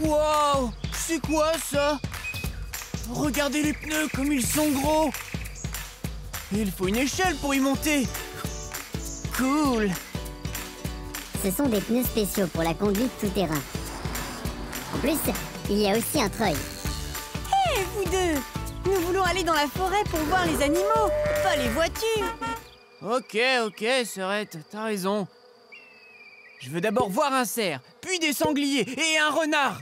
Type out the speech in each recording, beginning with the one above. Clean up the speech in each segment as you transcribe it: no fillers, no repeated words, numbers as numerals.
Wow! C'est quoi ça? Regardez les pneus comme ils sont gros! Et il faut une échelle pour y monter! Cool! Ce sont des pneus spéciaux pour la conduite tout-terrain. En plus, il y a aussi un treuil. Hé, vous deux! Nous voulons aller dans la forêt pour voir les animaux, pas les voitures! Ok, Sœurette, t'as raison. Je veux d'abord voir un cerf, puis des sangliers et un renard!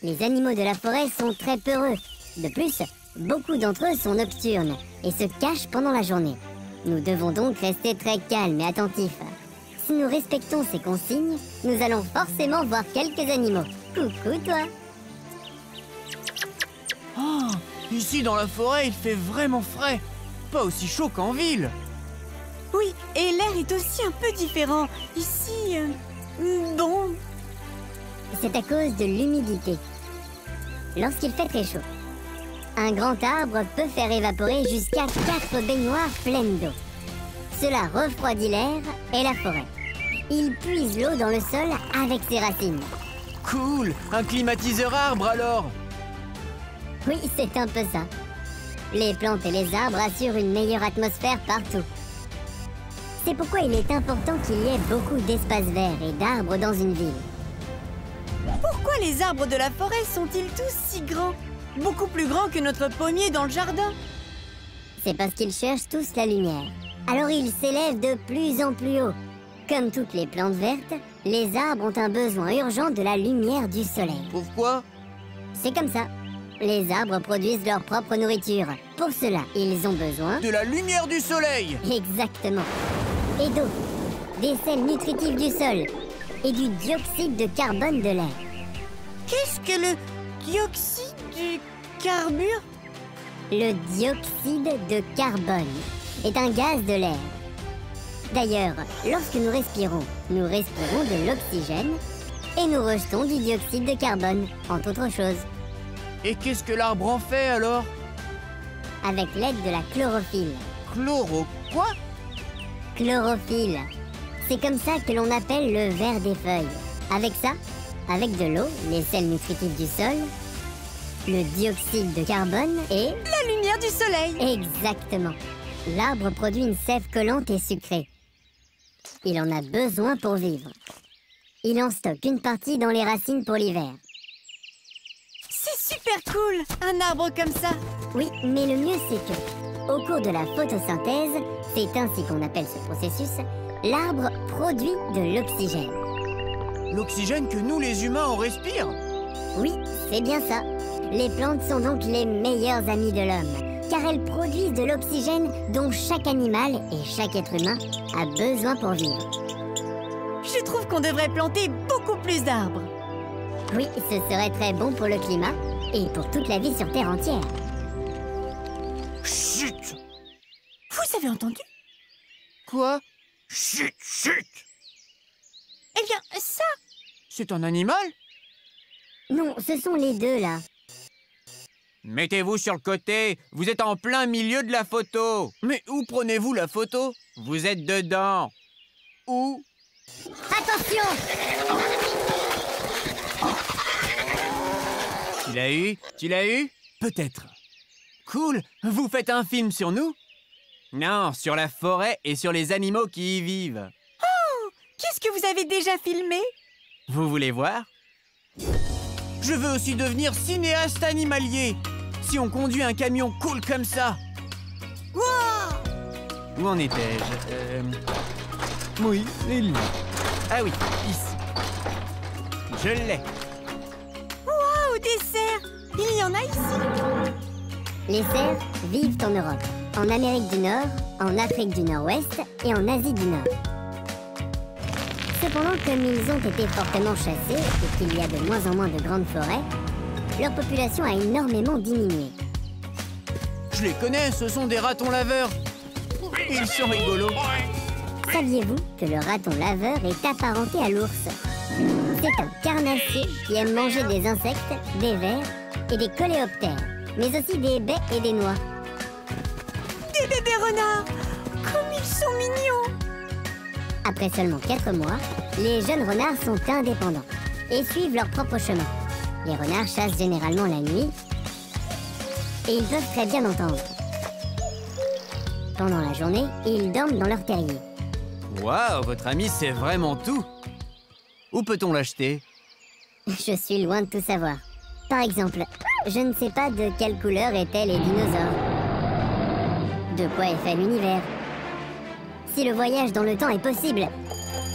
Les animaux de la forêt sont très peureux. De plus, beaucoup d'entre eux sont nocturnes et se cachent pendant la journée. Nous devons donc rester très calmes et attentifs. Si nous respectons ces consignes, nous allons forcément voir quelques animaux. Coucou toi! Oh, ici dans la forêt, il fait vraiment frais. Pas aussi chaud qu'en ville. Oui, et l'air est aussi un peu différent. Ici, bon... C'est à cause de l'humidité. Lorsqu'il fait très chaud, un grand arbre peut faire évaporer jusqu'à 4 baignoires pleines d'eau. Cela refroidit l'air et la forêt. Il puise l'eau dans le sol avec ses racines. Cool, un climatiseur arbre alors. Oui, c'est un peu ça. Les plantes et les arbres assurent une meilleure atmosphère partout. C'est pourquoi il est important qu'il y ait beaucoup d'espaces verts et d'arbres dans une ville. Pourquoi les arbres de la forêt sont-ils tous si grands? Beaucoup plus grands que notre pommier dans le jardin. C'est parce qu'ils cherchent tous la lumière. Alors ils s'élèvent de plus en plus haut. Comme toutes les plantes vertes, les arbres ont un besoin urgent de la lumière du soleil. Pourquoi? C'est comme ça. Les arbres produisent leur propre nourriture. Pour cela, ils ont besoin... De la lumière du soleil! Exactement. Et d'eau, des sels nutritifs du sol et du dioxyde de carbone de l'air. Qu'est-ce que le dioxyde du carbure? Le dioxyde de carbone est un gaz de l'air. D'ailleurs, lorsque nous respirons de l'oxygène et nous rejetons du dioxyde de carbone, entre autres choses. Et qu'est-ce que l'arbre en fait alors? Avec l'aide de la chlorophylle. Chloro... quoi? Chlorophylle. C'est comme ça que l'on appelle le vert des feuilles. Avec ça, avec de l'eau, les sels nutritifs du sol, le dioxyde de carbone et... La lumière du soleil! Exactement. L'arbre produit une sève collante et sucrée. Il en a besoin pour vivre. Il en stocke une partie dans les racines pour l'hiver. C'est super cool, un arbre comme ça! Oui, mais le mieux c'est que, au cours de la photosynthèse, c'est ainsi qu'on appelle ce processus, l'arbre produit de l'oxygène. L'oxygène que nous les humains on respire? Oui, c'est bien ça. Les plantes sont donc les meilleurs amis de l'homme, car elles produisent de l'oxygène dont chaque animal et chaque être humain a besoin pour vivre. Je trouve qu'on devrait planter beaucoup plus d'arbres. Oui, ce serait très bon pour le climat et pour toute la vie sur Terre entière. Chut! Vous avez entendu? Quoi? Chut, chut! Eh bien, ça... C'est un animal? Non, ce sont les deux là. Mettez-vous sur le côté, vous êtes en plein milieu de la photo. Mais où prenez-vous la photo? Vous êtes dedans. Où? Attention! Tu l'as eu? Tu l'as eu? Peut-être. Cool, vous faites un film sur nous? Non, sur la forêt et sur les animaux qui y vivent. Oh! Qu'est-ce que vous avez déjà filmé? Vous voulez voir? Je veux aussi devenir cinéaste animalier. Si on conduit un camion cool comme ça. Wow! Où en étais-je? Oui, il est là. Ah oui, ici. Je l'ai. Wow, des cerfs! Il y en a ici! Les cerfs vivent en Europe, en Amérique du Nord, en Afrique du Nord-Ouest et en Asie du Nord. Cependant, comme ils ont été fortement chassés et qu'il y a de moins en moins de grandes forêts, leur population a énormément diminué. Je les connais, ce sont des ratons laveurs. Ils sont rigolos. Saviez-vous que le raton laveur est apparenté à l'ours? C'est un carnassier qui aime manger des insectes, des vers et des coléoptères, mais aussi des baies et des noix. Des bébés renards! Comme ils sont mignons! Après seulement 4 mois, les jeunes renards sont indépendants et suivent leur propre chemin. Les renards chassent généralement la nuit et ils peuvent très bien entendre. Pendant la journée, ils dorment dans leur terrier. Waouh, votre ami sait vraiment tout. Où peut-on l'acheter? Je suis loin de tout savoir. Par exemple, je ne sais pas de quelle couleur étaient les dinosaures. De quoi est fait l'univers. Si le voyage dans le temps est possible.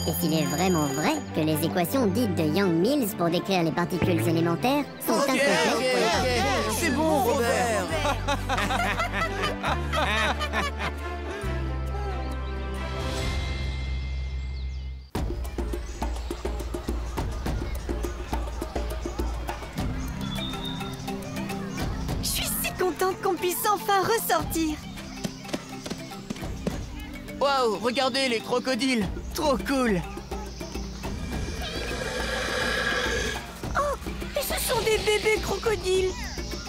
Et s'il est vraiment vrai que les équations dites de Young-Mills pour décrire les particules élémentaires sont incomplètes pour les particules. C'est bon, Robert. Je suis si contente qu'on puisse enfin ressortir. Waouh, regardez les crocodiles. Trop cool. Et ce sont des bébés crocodiles.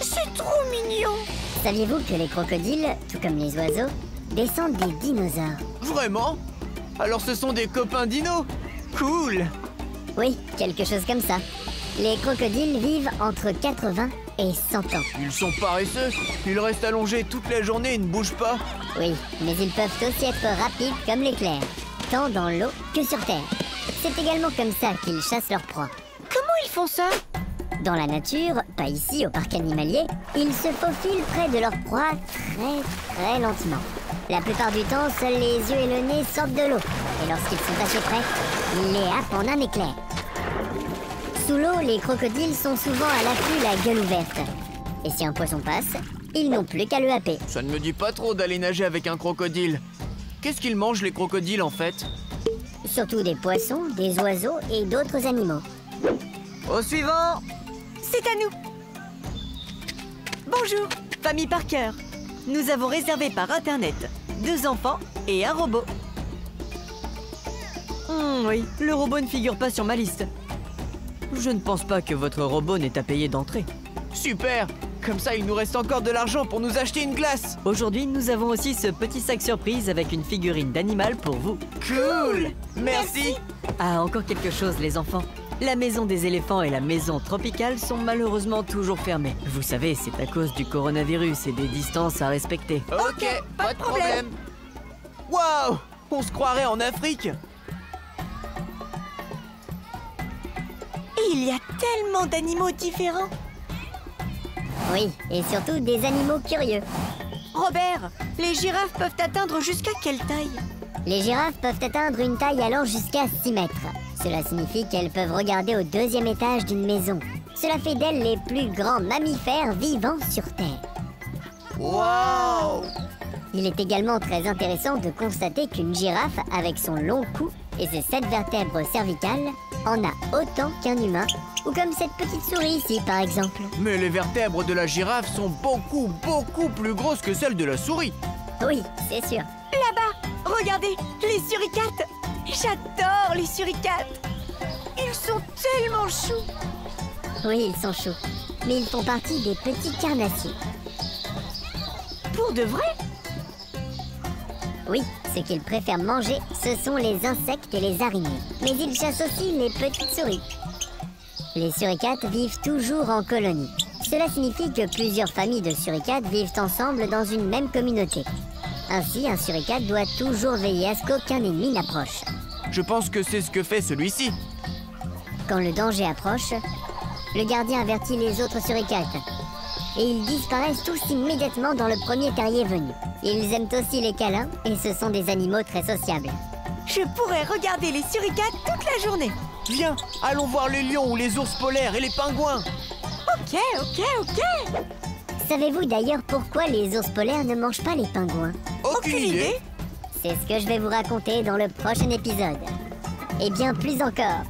C'est trop mignon. Saviez-vous que les crocodiles, tout comme les oiseaux, descendent des dinosaures? Vraiment? Alors ce sont des copains dinos? Cool. Oui, quelque chose comme ça. Les crocodiles vivent entre 80 et 100 ans. Ils sont paresseux. Ils restent allongés toute la journée et ne bougent pas. Oui, mais ils peuvent aussi être rapides comme l'éclair, tant dans l'eau que sur terre. C'est également comme ça qu'ils chassent leurs proies. Comment ils font ça? Dans la nature, pas ici au parc animalier, ils se faufilent près de leur proie très lentement. La plupart du temps, seuls les yeux et le nez sortent de l'eau. Et lorsqu'ils sont assez près, ils les happent en un éclair. Sous l'eau, les crocodiles sont souvent à l'affût, la gueule ouverte. Et si un poisson passe, ils n'ont plus qu'à le happer. Ça ne me dit pas trop d'aller nager avec un crocodile. Qu'est-ce qu'ils mangent les crocodiles en fait? Surtout des poissons, des oiseaux et d'autres animaux. Au suivant! C'est à nous. Bonjour, famille Parker. Nous avons réservé par internet 2 enfants et un robot. Oui, le robot ne figure pas sur ma liste. Je ne pense pas que votre robot n'ait à payer d'entrée. Super! Comme ça, il nous reste encore de l'argent pour nous acheter une glace! Aujourd'hui, nous avons aussi ce petit sac surprise avec une figurine d'animal pour vous. Cool! Merci! Ah, encore quelque chose, les enfants. La maison des éléphants et la maison tropicale sont malheureusement toujours fermées. Vous savez, c'est à cause du coronavirus et des distances à respecter. Ok, pas de problème! Waouh! On se croirait en Afrique! Et il y a tellement d'animaux différents. Oui, et surtout des animaux curieux. Robert, les girafes peuvent atteindre jusqu'à quelle taille? Les girafes peuvent atteindre une taille allant jusqu'à 6 mètres. Cela signifie qu'elles peuvent regarder au 2e étage d'une maison. Cela fait d'elles les plus grands mammifères vivants sur Terre. Waouh! Il est également très intéressant de constater qu'une girafe, avec son long cou et ses 7 vertèbres cervicales, en a autant qu'un humain, ou comme cette petite souris ici par exemple. Mais les vertèbres de la girafe sont beaucoup plus grosses que celles de la souris. Oui, c'est sûr. Là-bas, regardez, les suricates. J'adore les suricates. Ils sont tellement choux. Oui, ils sont choux, mais ils font partie des petits carnassiers. Pour de vrai? Oui, ce qu'ils préfèrent manger, ce sont les insectes et les araignées. Mais ils chassent aussi les petites souris. Les suricates vivent toujours en colonie. Cela signifie que plusieurs familles de suricates vivent ensemble dans une même communauté. Ainsi, un suricate doit toujours veiller à ce qu'aucun ennemi n'approche. Je pense que c'est ce que fait celui-ci. Quand le danger approche, le gardien avertit les autres suricates. Et ils disparaissent tous immédiatement dans le premier terrier venu. Ils aiment aussi les câlins et ce sont des animaux très sociables. Je pourrais regarder les suricates toute la journée. Viens, allons voir les lions ou les ours polaires et les pingouins. Ok. Savez-vous d'ailleurs pourquoi les ours polaires ne mangent pas les pingouins? Aucune idée. C'est ce que je vais vous raconter dans le prochain épisode. Et bien plus encore.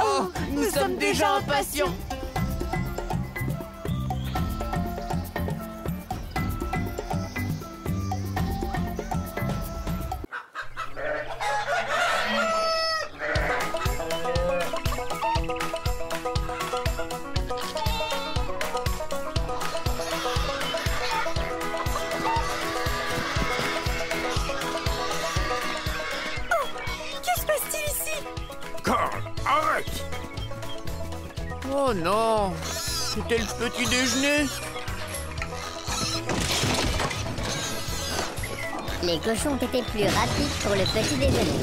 Oh, nous sommes déjà impatients. Oh non, c'était le petit déjeuner. Les cochons ont été plus rapides pour le petit déjeuner.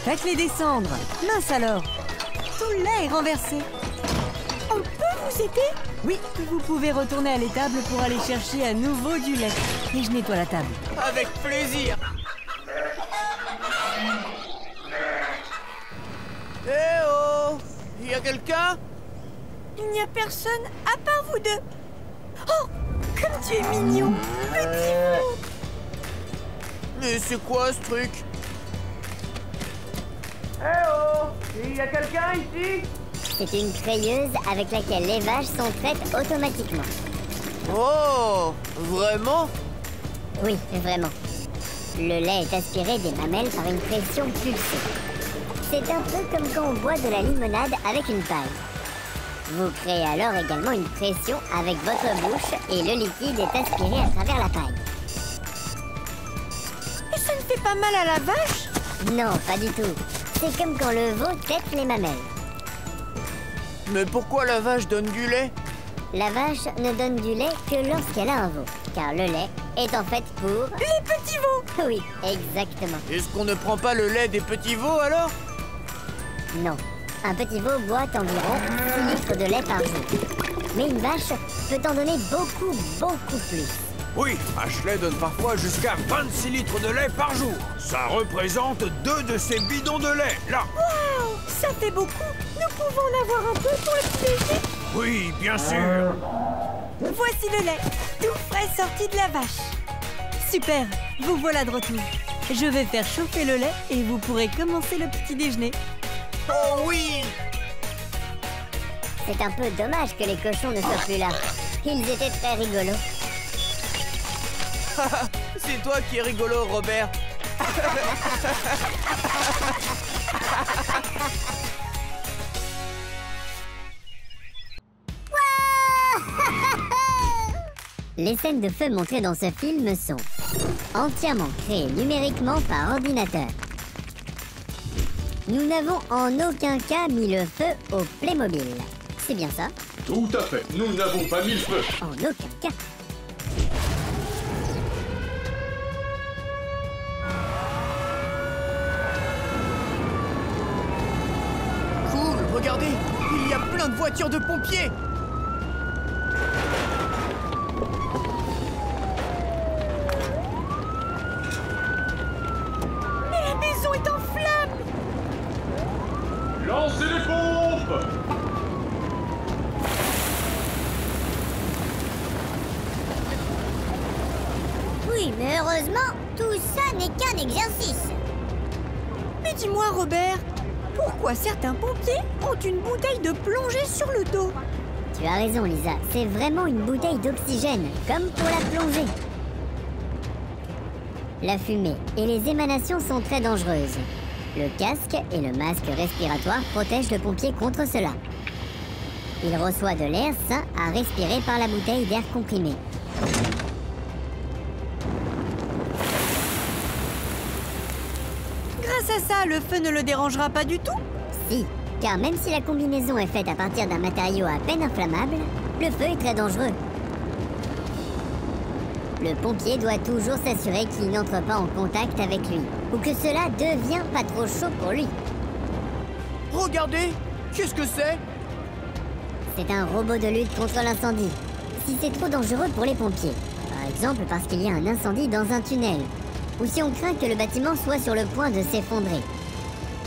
Faites-les descendre. Mince alors. Tout le lait est renversé. On peut vous aider? Oui, vous pouvez retourner à l'étable pour aller chercher à nouveau du lait. Et je nettoie la table. Avec plaisir. Eh oh, y a quelqu'un? Il n'y a personne à part vous deux. Oh, comme tu es mignon, petit veau. Mais c'est quoi ce truc? Eh oh, y a quelqu'un ici? C'est une crayeuse avec laquelle les vaches sont traites automatiquement. Oh, vraiment? Oui, vraiment. Le lait est aspiré des mamelles par une pression pulsée. C'est un peu comme quand on boit de la limonade avec une paille. Vous créez alors également une pression avec votre bouche et le liquide est aspiré à travers la paille. Et ça ne fait pas mal à la vache? Non, pas du tout. C'est comme quand le veau tète les mamelles. Mais pourquoi la vache donne du lait? La vache ne donne du lait que lorsqu'elle a un veau, car le lait est en fait pour... Les petits veaux. Oui, exactement. Est-ce qu'on ne prend pas le lait des petits veaux alors? Non. Un petit veau boit environ 6 litres de lait par jour. Mais une vache peut en donner beaucoup, beaucoup plus. Oui, Ashley donne parfois jusqu'à 26 litres de lait par jour. Ça représente 2 de ces bidons de lait, là. Waouh, ça fait beaucoup. Nous pouvons en avoir un peu pour le petit déjeuner? Oui, bien sûr. Voici le lait, tout frais sorti de la vache. Super, vous voilà de retour. Je vais faire chauffer le lait et vous pourrez commencer le petit déjeuner. Oh oui! C'est un peu dommage que les cochons ne soient plus là. Ils étaient très rigolos. C'est toi qui es rigolo, Robert. Les scènes de feu montrées dans ce film sont entièrement créées numériquement par ordinateur. Nous n'avons en aucun cas mis le feu au Playmobil. C'est bien ça? Tout à fait, nous n'avons pas mis le feu. En aucun cas. Cool, regardez, il y a plein de voitures de pompiers. Mais la maison est en flammes. Lancez les pompes! Oui, mais heureusement, tout ça n'est qu'un exercice. Mais dis-moi, Robert, pourquoi certains pompiers ont une bouteille de plongée sur le dos? Tu as raison, Lisa. C'est vraiment une bouteille d'oxygène, comme pour la plongée. La fumée et les émanations sont très dangereuses. Le casque et le masque respiratoire protègent le pompier contre cela. Il reçoit de l'air sain à respirer par la bouteille d'air comprimé. Grâce à ça, le feu ne le dérangera pas du tout? Si, car même si la combinaison est faite à partir d'un matériau à peine inflammable, le feu est très dangereux. Le pompier doit toujours s'assurer qu'il n'entre pas en contact avec lui, ou que cela devient pas trop chaud pour lui. Regardez, qu'est-ce que c'est? C'est un robot de lutte contre l'incendie. Si c'est trop dangereux pour les pompiers, par exemple parce qu'il y a un incendie dans un tunnel, ou si on craint que le bâtiment soit sur le point de s'effondrer,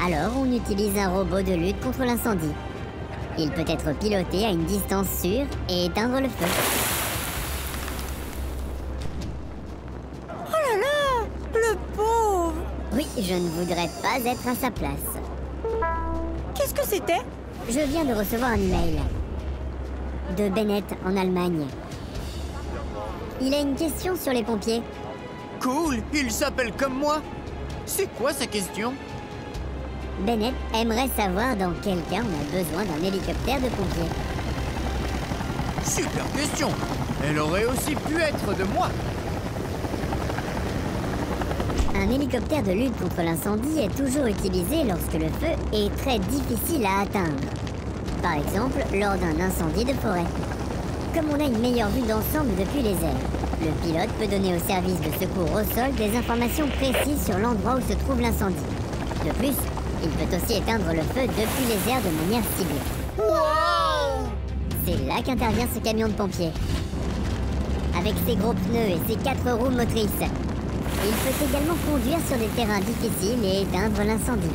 alors on utilise un robot de lutte contre l'incendie. Il peut être piloté à une distance sûre et éteindre le feu. Oh là là, le pauvre! Oui, je ne voudrais pas être à sa place. Qu'est-ce que c'était? Je viens de recevoir un email de Bennett en Allemagne. Il a une question sur les pompiers. Cool, il s'appelle comme moi. C'est quoi sa question? Bennett aimerait savoir dans quel cas on a besoin d'un hélicoptère de pompiers. Super question. Elle aurait aussi pu être de moi. Un hélicoptère de lutte contre l'incendie est toujours utilisé lorsque le feu est très difficile à atteindre. Par exemple, lors d'un incendie de forêt. Comme on a une meilleure vue d'ensemble depuis les airs, le pilote peut donner au service de secours au sol des informations précises sur l'endroit où se trouve l'incendie. De plus, il peut aussi éteindre le feu depuis les airs de manière ciblée. Wow! C'est là qu'intervient ce camion de pompiers. Avec ses gros pneus et ses 4 roues motrices, il peut également conduire sur des terrains difficiles et éteindre l'incendie.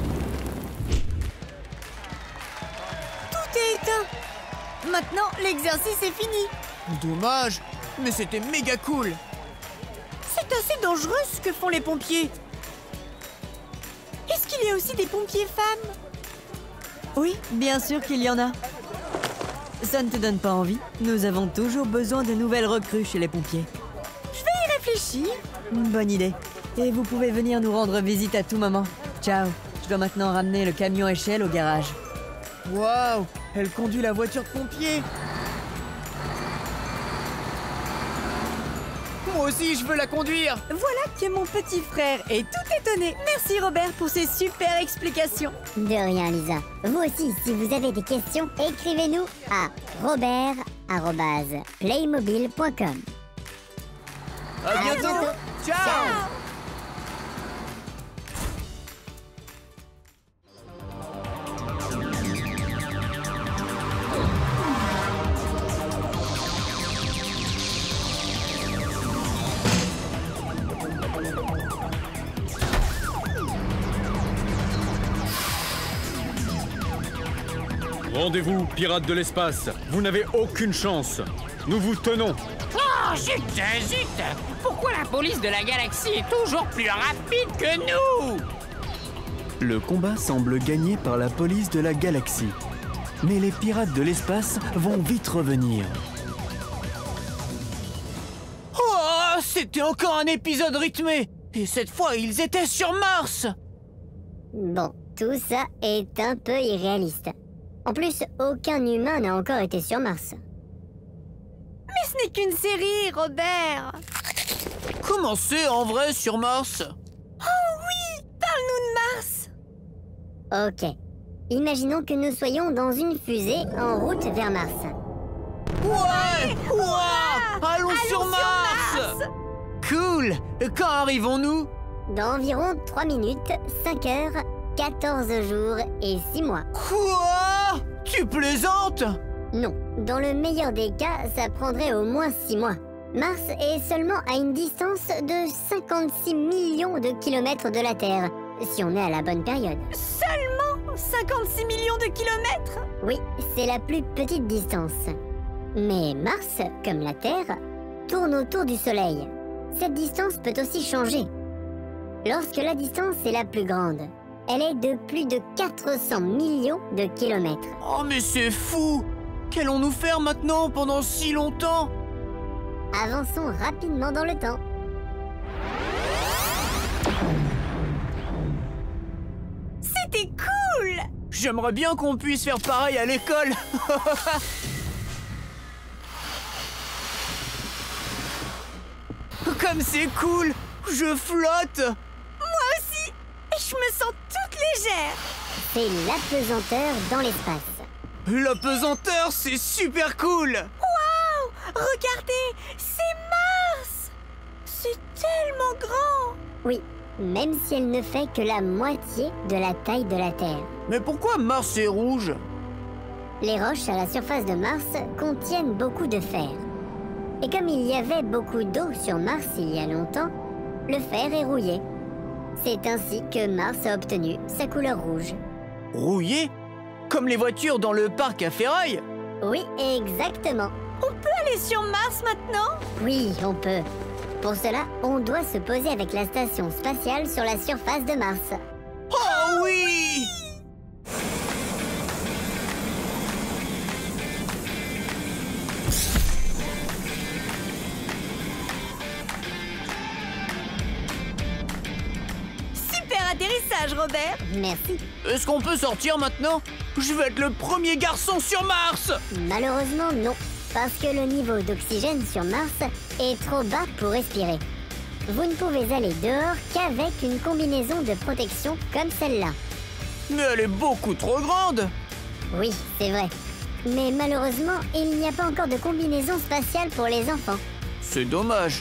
Tout est éteint. Maintenant, l'exercice est fini. Dommage, mais c'était méga cool. C'est assez dangereux ce que font les pompiers. Est-ce qu'il y a aussi des pompiers femmes? Oui, bien sûr qu'il y en a. Ça ne te donne pas envie? Nous avons toujours besoin de nouvelles recrues chez les pompiers. Je vais y réfléchir. Bonne idée. Et vous pouvez venir nous rendre visite à tout moment. Ciao. Je dois maintenant ramener le camion échelle au garage. Waouh, elle conduit la voiture de pompier. Moi aussi, je veux la conduire. Voilà que mon petit frère est tout étonné. Merci Robert pour ces super explications. De rien, Lisa. Vous aussi, si vous avez des questions, écrivez-nous à robert@playmobil.com. À bientôt. Ciao. Rendez-vous, pirates de l'espace. Vous n'avez aucune chance. Nous vous tenons. Oh, zut, zut! Pourquoi la police de la galaxie est toujours plus rapide que nous? Le combat semble gagné par la police de la galaxie. Mais les pirates de l'espace vont vite revenir. Oh, c'était encore un épisode rythmé. Et cette fois, ils étaient sur Mars. Bon, tout ça est un peu irréaliste. En plus, aucun humain n'a encore été sur Mars. Mais ce n'est qu'une série, Robert. Comment c'est en vrai sur Mars? Oh oui, parle-nous de Mars. Ok. Imaginons que nous soyons dans une fusée en route vers Mars. Ouais! Ouah! Allons sur Mars! Cool! Quand arrivons-nous? Dans environ 3 minutes, 5 heures, 14 jours et 6 mois. Quoi? Tu plaisantes? Non, dans le meilleur des cas, ça prendrait au moins 6 mois. Mars est seulement à une distance de 56 millions de kilomètres de la Terre, si on est à la bonne période. Seulement 56 millions de kilomètres? Oui, c'est la plus petite distance. Mais Mars, comme la Terre, tourne autour du Soleil. Cette distance peut aussi changer. Lorsque la distance est la plus grande, elle est de plus de 400 millions de kilomètres. Oh mais c'est fou! Qu'allons-nous faire maintenant pendant si longtemps? Avançons rapidement dans le temps. C'était cool! J'aimerais bien qu'on puisse faire pareil à l'école. Comme c'est cool! Je flotte! Moi aussi! Je me sens toute légère! C'est l'apesanteur dans l'espace. La pesanteur, c'est super cool! Waouh! Regardez! C'est Mars! C'est tellement grand! Oui, même si elle ne fait que la moitié de la taille de la Terre. Mais pourquoi Mars est rouge? Les roches à la surface de Mars contiennent beaucoup de fer. Et comme il y avait beaucoup d'eau sur Mars il y a longtemps, le fer est rouillé. C'est ainsi que Mars a obtenu sa couleur rouge. Rouillé? Comme les voitures dans le parc à ferraille? Oui, exactement. On peut aller sur Mars maintenant? Oui, on peut. Pour cela, on doit se poser avec la station spatiale sur la surface de Mars. Oh oui! Super atterrissage, Robert! Merci. Est-ce qu'on peut sortir maintenant? Je veux être le premier garçon sur Mars! Malheureusement, non. Parce que le niveau d'oxygène sur Mars est trop bas pour respirer. Vous ne pouvez aller dehors qu'avec une combinaison de protection comme celle-là. Mais elle est beaucoup trop grande. Oui, c'est vrai. Mais malheureusement, il n'y a pas encore de combinaison spatiale pour les enfants. C'est dommage.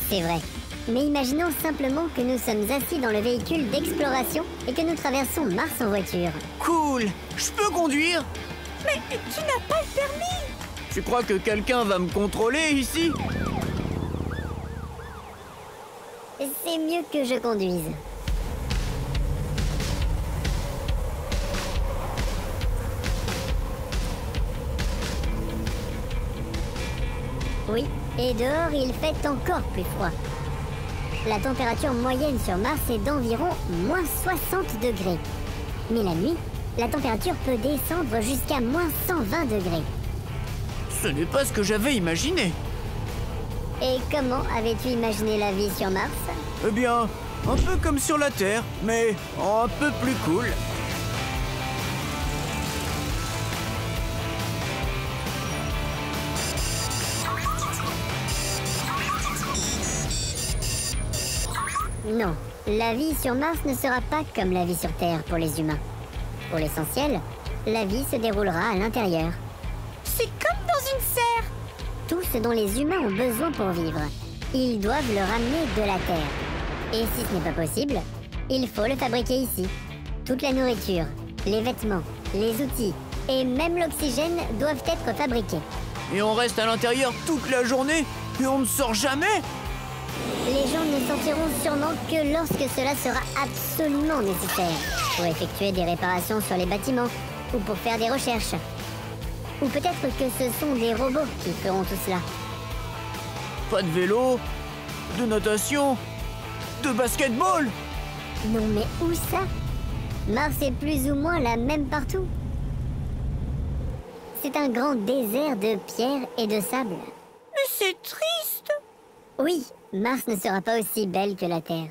C'est vrai. Mais imaginons simplement que nous sommes assis dans le véhicule d'exploration et que nous traversons Mars en voiture. Cool. Je peux conduire? Mais tu n'as pas le permis! Tu crois que quelqu'un va me contrôler ici? C'est mieux que je conduise. Oui, et dehors il fait encore plus froid. La température moyenne sur Mars est d'environ moins 60 degrés. Mais la nuit, la température peut descendre jusqu'à moins 120 degrés. Ce n'est pas ce que j'avais imaginé. Et comment avais-tu imaginé la vie sur Mars? Eh bien, un peu comme sur la Terre, mais un peu plus cool. Non, la vie sur Mars ne sera pas comme la vie sur Terre pour les humains. Pour l'essentiel, la vie se déroulera à l'intérieur. C'est comme dans une serre! Tout ce dont les humains ont besoin pour vivre, ils doivent le ramener de la Terre. Et si ce n'est pas possible, il faut le fabriquer ici. Toute la nourriture, les vêtements, les outils et même l'oxygène doivent être fabriqués. Et on reste à l'intérieur toute la journée et on ne sort jamais? Les gens ne sortiront sûrement que lorsque cela sera absolument nécessaire, pour effectuer des réparations sur les bâtiments ou pour faire des recherches. Ou peut-être que ce sont des robots qui feront tout cela. Pas de vélo, de natation, de basketball. Non mais où ça? Mars est plus ou moins la même partout. C'est un grand désert de pierres et de sable. Mais c'est triste! Oui, Mars ne sera pas aussi belle que la Terre.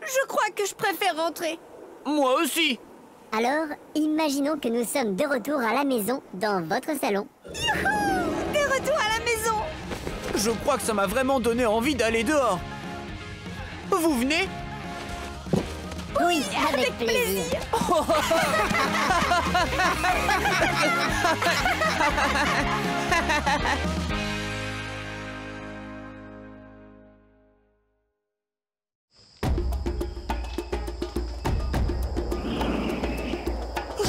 Je crois que je préfère rentrer. Moi aussi. Alors, imaginons que nous sommes de retour à la maison, dans votre salon. Youhou! De retour à la maison! Je crois que ça m'a vraiment donné envie d'aller dehors. Vous venez? Oui, avec plaisir.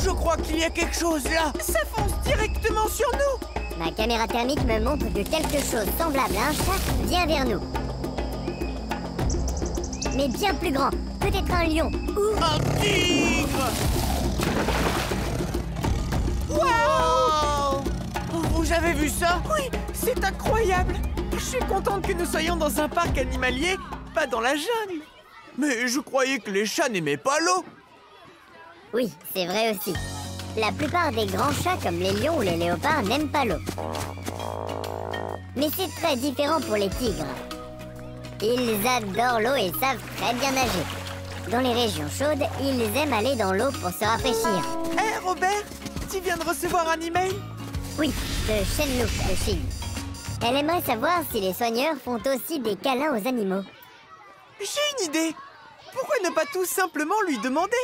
Je crois qu'il y a quelque chose là. Ça fonce directement sur nous! Ma caméra thermique me montre que quelque chose semblable à un chat vient vers nous. Mais bien plus grand, peut-être un lion ou... Un tigre. Wow! Vous avez vu ça? Oui, c'est incroyable! Je suis contente que nous soyons dans un parc animalier, pas dans la jungle. Mais je croyais que les chats n'aimaient pas l'eau. Oui, c'est vrai aussi. La plupart des grands chats comme les lions ou les léopards n'aiment pas l'eau. Mais c'est très différent pour les tigres. Ils adorent l'eau et savent très bien nager. Dans les régions chaudes, ils aiment aller dans l'eau pour se rafraîchir. Hé, Robert, tu viens de recevoir un email? Oui, de Shenlou, de Chine. Elle aimerait savoir si les soigneurs font aussi des câlins aux animaux. J'ai une idée. Pourquoi ne pas tout simplement lui demander?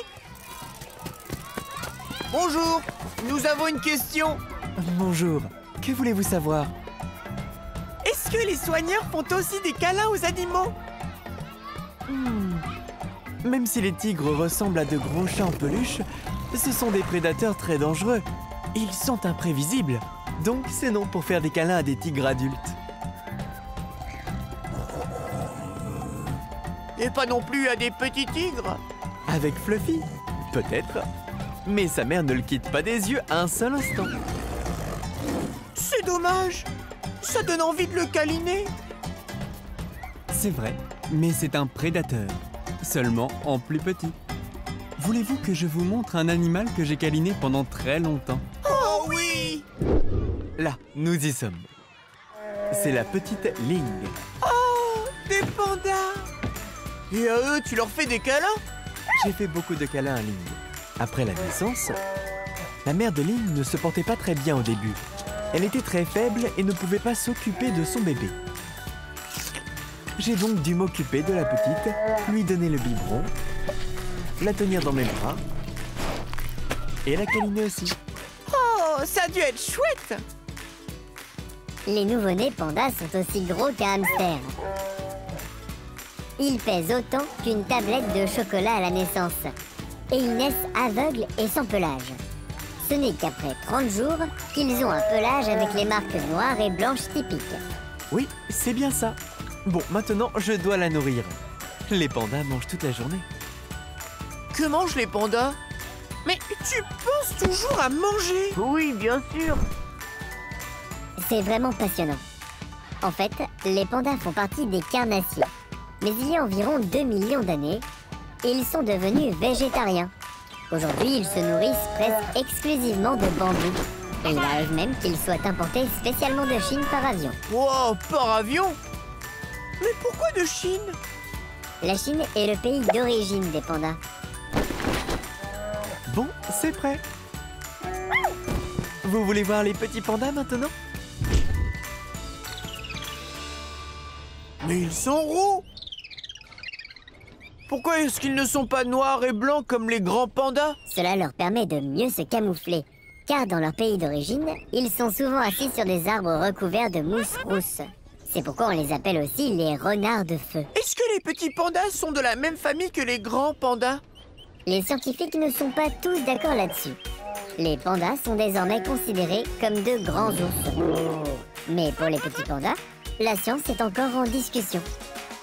Bonjour, nous avons une question. Bonjour, que voulez-vous savoir? Est-ce que les soigneurs font aussi des câlins aux animaux? Même si les tigres ressemblent à de gros chats en peluche, ce sont des prédateurs très dangereux. Ils sont imprévisibles, donc c'est non pour faire des câlins à des tigres adultes. Et pas non plus à des petits tigres. Avec Fluffy, peut-être. Mais sa mère ne le quitte pas des yeux un seul instant. C'est dommage. Ça donne envie de le câliner. C'est vrai, mais c'est un prédateur, seulement en plus petit. Voulez-vous que je vous montre un animal que j'ai câliné pendant très longtemps? Oh oui! Là, nous y sommes. C'est la petite Ling. Oh, des pandas! Et à eux, tu leur fais des câlins? J'ai fait beaucoup de câlins à Ling. Après la naissance, la mère de Ling ne se portait pas très bien au début. Elle était très faible et ne pouvait pas s'occuper de son bébé. J'ai donc dû m'occuper de la petite, lui donner le biberon, la tenir dans mes bras et la câliner aussi. Oh, ça a dû être chouette! Les nouveau-nés pandas sont aussi gros qu'un hamster. Ils pèsent autant qu'une tablette de chocolat à la naissance. Et ils naissent aveugles et sans pelage. Ce n'est qu'après 30 jours qu'ils ont un pelage avec les marques noires et blanches typiques. Oui, c'est bien ça. Bon, maintenant, je dois la nourrir. Les pandas mangent toute la journée. Que mangent les pandas? Mais tu penses toujours à manger? Oui, bien sûr. C'est vraiment passionnant. En fait, les pandas font partie des carnassiers. Mais il y a environ 2 millions d'années, ils sont devenus végétariens. Aujourd'hui, ils se nourrissent presque exclusivement de bambou. Et il arrive même qu'ils soient importés spécialement de Chine par avion. Wow, par avion? Mais pourquoi de Chine? La Chine est le pays d'origine des pandas. Bon, c'est prêt. Vous voulez voir les petits pandas maintenant? Mais ils sont roux! Pourquoi est-ce qu'ils ne sont pas noirs et blancs comme les grands pandas? Cela leur permet de mieux se camoufler, car dans leur pays d'origine, ils sont souvent assis sur des arbres recouverts de mousse rousse. C'est pourquoi on les appelle aussi les renards de feu. Est-ce que les petits pandas sont de la même famille que les grands pandas? Les scientifiques ne sont pas tous d'accord là-dessus. Les pandas sont désormais considérés comme de grands ours. Mais pour les petits pandas, la science est encore en discussion.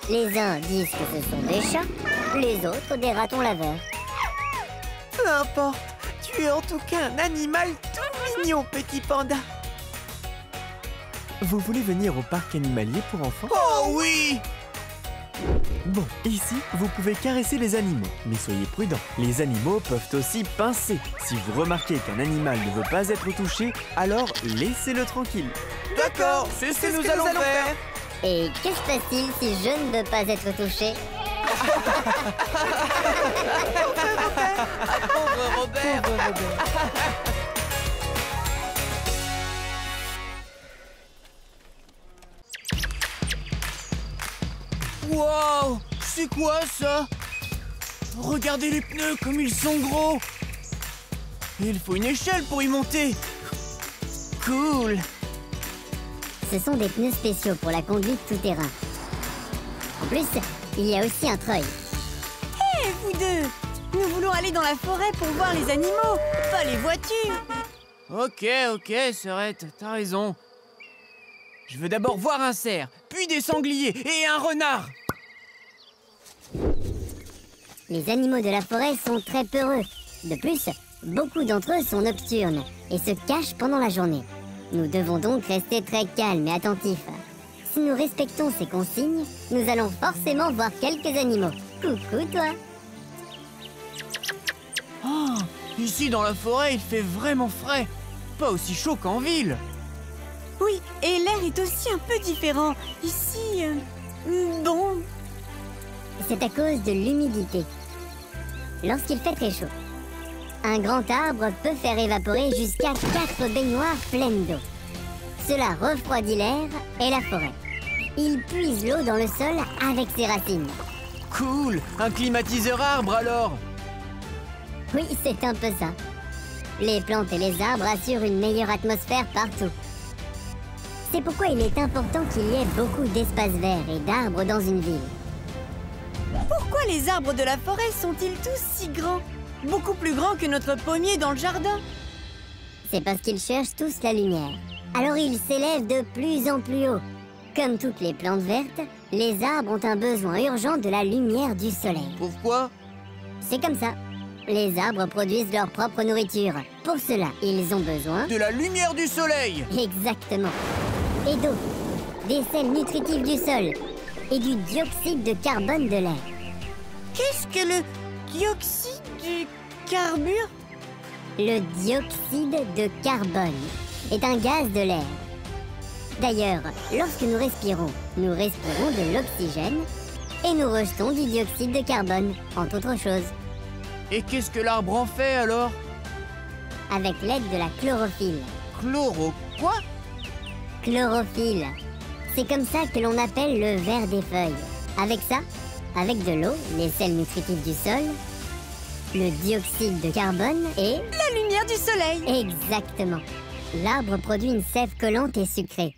Les uns disent que ce sont des chats, les autres des ratons laveurs. Peu importe, tu es en tout cas un animal tout mignon, petit panda. Vous voulez venir au parc animalier pour enfants? Oh oui! Bon, ici, vous pouvez caresser les animaux, mais soyez prudents. Les animaux peuvent aussi pincer. Si vous remarquez qu'un animal ne veut pas être touché, alors laissez-le tranquille. D'accord, c'est ce que nous allons faire. Et que se passe-t-il si je ne veux pas être touché? Pauvre Robert. Wow, c'est quoi ça? Regardez les pneus comme ils sont gros. Et il faut une échelle pour y monter. Cool. Ce sont des pneus spéciaux pour la conduite tout-terrain. En plus, il y a aussi un treuil. Hé, vous deux! Nous voulons aller dans la forêt pour voir les animaux, pas les voitures! Ok, Serette, t'as raison. Je veux d'abord voir un cerf, puis des sangliers et un renard. Les animaux de la forêt sont très peureux. De plus, beaucoup d'entre eux sont nocturnes et se cachent pendant la journée. Nous devons donc rester très calmes et attentifs. Si nous respectons ces consignes, nous allons forcément voir quelques animaux. Coucou toi! Oh, ici dans la forêt, il fait vraiment frais. Pas aussi chaud qu'en ville. Oui, et l'air est aussi un peu différent. Ici, bon... C'est à cause de l'humidité. Lorsqu'il fait très chaud, un grand arbre peut faire évaporer jusqu'à 4 baignoires pleines d'eau. Cela refroidit l'air et la forêt. Il puise l'eau dans le sol avec ses racines. Cool, un climatiseur arbre alors. Oui, c'est un peu ça. Les plantes et les arbres assurent une meilleure atmosphère partout. C'est pourquoi il est important qu'il y ait beaucoup d'espaces verts et d'arbres dans une ville. Pourquoi les arbres de la forêt sont-ils tous si grands? Beaucoup plus grands que notre pommier dans le jardin? C'est parce qu'ils cherchent tous la lumière. Alors ils s'élèvent de plus en plus haut. Comme toutes les plantes vertes, les arbres ont un besoin urgent de la lumière du soleil. Pourquoi? C'est comme ça. Les arbres produisent leur propre nourriture. Pour cela, ils ont besoin... De la lumière du soleil. Exactement. Et d'eau, des sels nutritifs du sol et du dioxyde de carbone de l'air. Qu'est-ce que le dioxyde du carbure? Le dioxyde de carbone est un gaz de l'air. D'ailleurs, lorsque nous respirons de l'oxygène et nous rejetons du dioxyde de carbone, entre autres choses. Et qu'est-ce que l'arbre en fait alors? Avec l'aide de la chlorophylle. Chloro quoi? Chlorophylle. C'est comme ça que l'on appelle le ver des feuilles. Avec ça, avec de l'eau, les sels nutritifs du sol, le dioxyde de carbone et... La lumière du soleil. Exactement. L'arbre produit une sève collante et sucrée.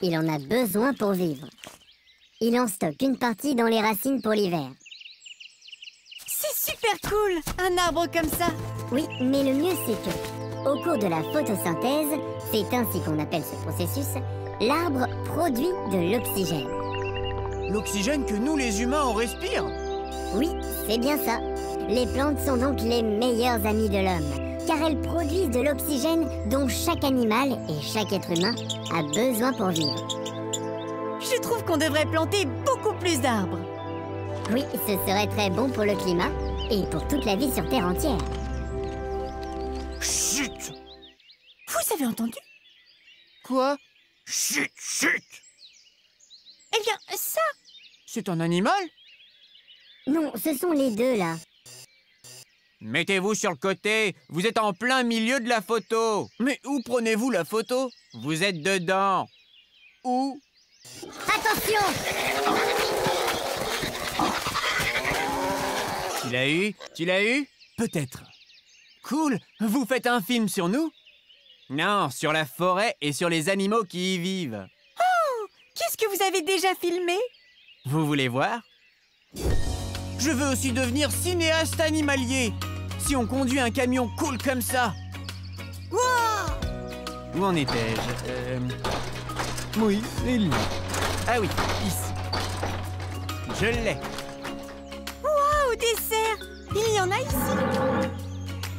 Il en a besoin pour vivre. Il en stocke une partie dans les racines pour l'hiver. C'est super cool, un arbre comme ça. Oui, mais le mieux c'est que, au cours de la photosynthèse, c'est ainsi qu'on appelle ce processus, l'arbre produit de l'oxygène. L'oxygène que nous les humains on respire? Oui, c'est bien ça. Les plantes sont donc les meilleurs amis de l'homme, car elles produisent de l'oxygène dont chaque animal et chaque être humain a besoin pour vivre. Je trouve qu'on devrait planter beaucoup plus d'arbres. Oui, ce serait très bon pour le climat et pour toute la vie sur Terre entière. Chut! Vous avez entendu? Quoi? Chut, chut! Eh bien, ça... C'est un animal? Non, ce sont les deux là. Mettez-vous sur le côté, vous êtes en plein milieu de la photo. Mais où prenez-vous la photo? Vous êtes dedans. Où? Attention! Tu l'as eu? Tu l'as eu? Peut-être. Cool, vous faites un film sur nous? Non, sur la forêt et sur les animaux qui y vivent. Oh! Qu'est-ce que vous avez déjà filmé? Vous voulez voir? Je veux aussi devenir cinéaste animalier. Si on conduit un camion cool comme ça. Wow! Où en étais-je? Oui, il. Ah oui, ici. Je l'ai. Wow, des cerfs! Il y en a ici.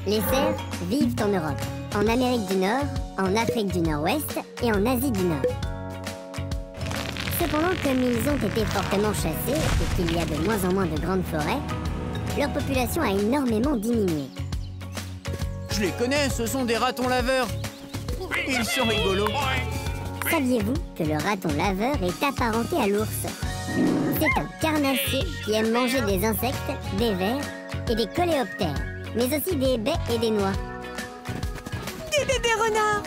Les cerfs vivent en Europe, en Amérique du Nord, en Afrique du Nord-Ouest et en Asie du Nord. Cependant, comme ils ont été fortement chassés et qu'il y a de moins en moins de grandes forêts, leur population a énormément diminué. Je les connais, ce sont des ratons laveurs. Ils sont rigolos. Saviez-vous que le raton laveur est apparenté à l'ours? C'est un carnassier qui aime manger des insectes, des vers et des coléoptères, mais aussi des baies et des noix. Des bébés renards!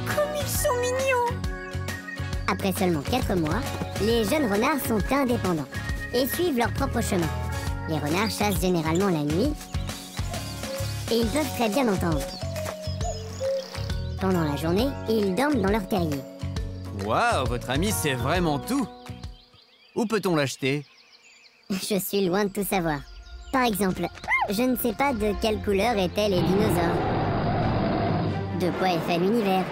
Comme ils sont mignons! Après seulement 4 mois, les jeunes renards sont indépendants et suivent leur propre chemin. Les renards chassent généralement la nuit et ils peuvent très bien entendre. Pendant la journée, ils dorment dans leur terrier. Waouh, votre ami sait vraiment tout. Où peut-on l'acheter? Je suis loin de tout savoir. Par exemple, je ne sais pas de quelle couleur étaient les dinosaures. De quoi est fait l'univers.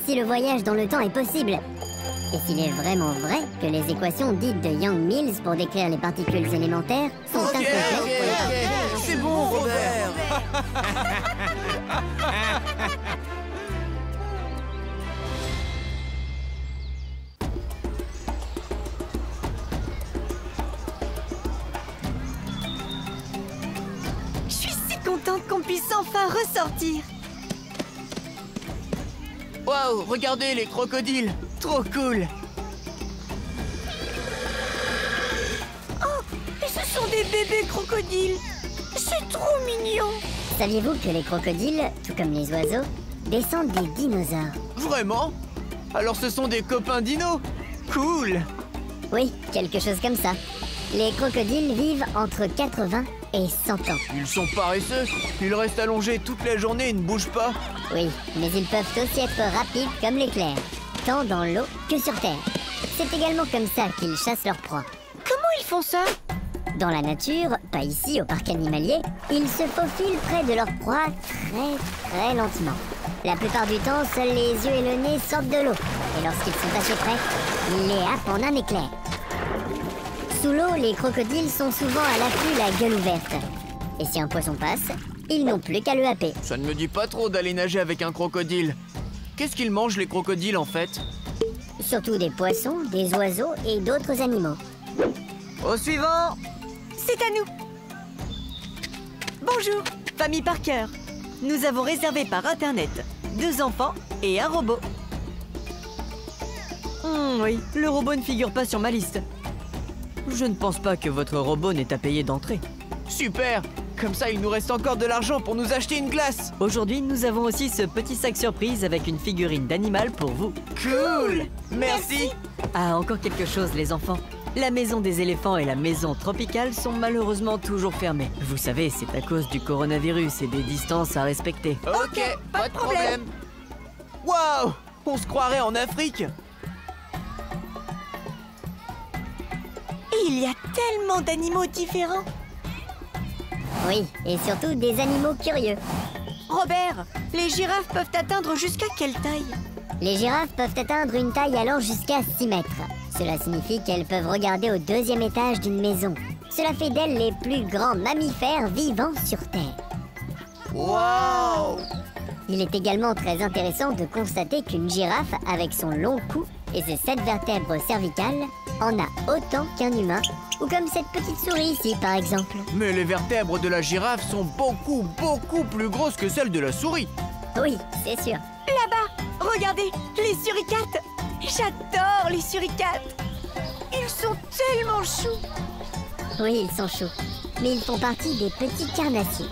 Si le voyage dans le temps est possible. Et s'il est vraiment vrai que les équations dites de Young-Mills pour décrire les particules élémentaires sont incomplètes pour les particules. C'est bon, Robert. Je suis si contente qu'on puisse enfin ressortir. Waouh, regardez les crocodiles. Trop cool. Oh, et ce sont des bébés crocodiles. C'est trop mignon. Saviez-vous que les crocodiles, tout comme les oiseaux, descendent des dinosaures? Vraiment? Alors ce sont des copains dinos? Cool. Oui, quelque chose comme ça. Les crocodiles vivent entre 80 et 100 ans. Ils sont paresseux. Ils restent allongés toute la journée et ne bougent pas. Oui, mais ils peuvent aussi être rapides comme l'éclair, tant dans l'eau que sur terre. C'est également comme ça qu'ils chassent leurs proies. Comment ils font ça? Dans la nature, pas ici au parc animalier, ils se faufilent près de leur proie très lentement. La plupart du temps, seuls les yeux et le nez sortent de l'eau. Et lorsqu'ils sont assez près, ils les happent en un éclair. Sous l'eau, les crocodiles sont souvent à l'affût, la gueule ouverte. Et si un poisson passe, ils n'ont plus qu'à le happer. Ça ne me dit pas trop d'aller nager avec un crocodile. Qu'est-ce qu'ils mangent les crocodiles en fait? Surtout des poissons, des oiseaux et d'autres animaux. Au suivant! C'est à nous. Bonjour, famille Parker. Nous avons réservé par Internet 2 enfants et un robot. Oui, le robot ne figure pas sur ma liste. Je ne pense pas que votre robot n'ait à payer d'entrée. Super! Comme ça, il nous reste encore de l'argent pour nous acheter une glace. Aujourd'hui, nous avons aussi ce petit sac surprise avec une figurine d'animal pour vous. Cool. Merci. Ah, encore quelque chose, les enfants. La maison des éléphants et la maison tropicale sont malheureusement toujours fermées. Vous savez, c'est à cause du coronavirus et des distances à respecter. Ok, pas de problème. Waouh, on se croirait en Afrique. Il y a tellement d'animaux différents. Oui, et surtout des animaux curieux. Robert, les girafes peuvent atteindre jusqu'à quelle taille? Les girafes peuvent atteindre une taille allant jusqu'à 6 mètres. Cela signifie qu'elles peuvent regarder au 2e étage d'une maison. Cela fait d'elles les plus grands mammifères vivants sur Terre. Waouh. Il est également très intéressant de constater qu'une girafe, avec son long cou et ses 7 vertèbres cervicales, en a autant qu'un humain, ou comme cette petite souris ici par exemple. Mais les vertèbres de la girafe sont beaucoup plus grosses que celles de la souris. Oui, c'est sûr. Là-bas, regardez, les suricates. J'adore les suricates. Ils sont tellement choux. Oui, ils sont choux, mais ils font partie des petits carnassiers.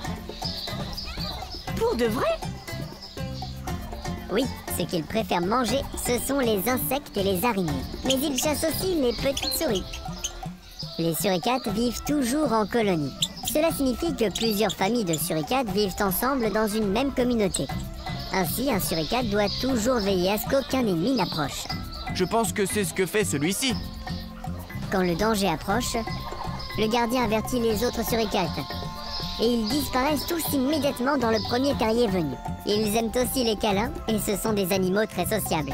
Pour de vrai? Oui, ce qu'ils préfèrent manger, ce sont les insectes et les araignées. Mais ils chassent aussi les petites souris. Les suricates vivent toujours en colonie. Cela signifie que plusieurs familles de suricates vivent ensemble dans une même communauté. Ainsi, un suricate doit toujours veiller à ce qu'aucun ennemi n'approche. Je pense que c'est ce que fait celui-ci. Quand le danger approche, le gardien avertit les autres suricates. Et ils disparaissent tous immédiatement dans le premier terrier venu. Ils aiment aussi les câlins et ce sont des animaux très sociables.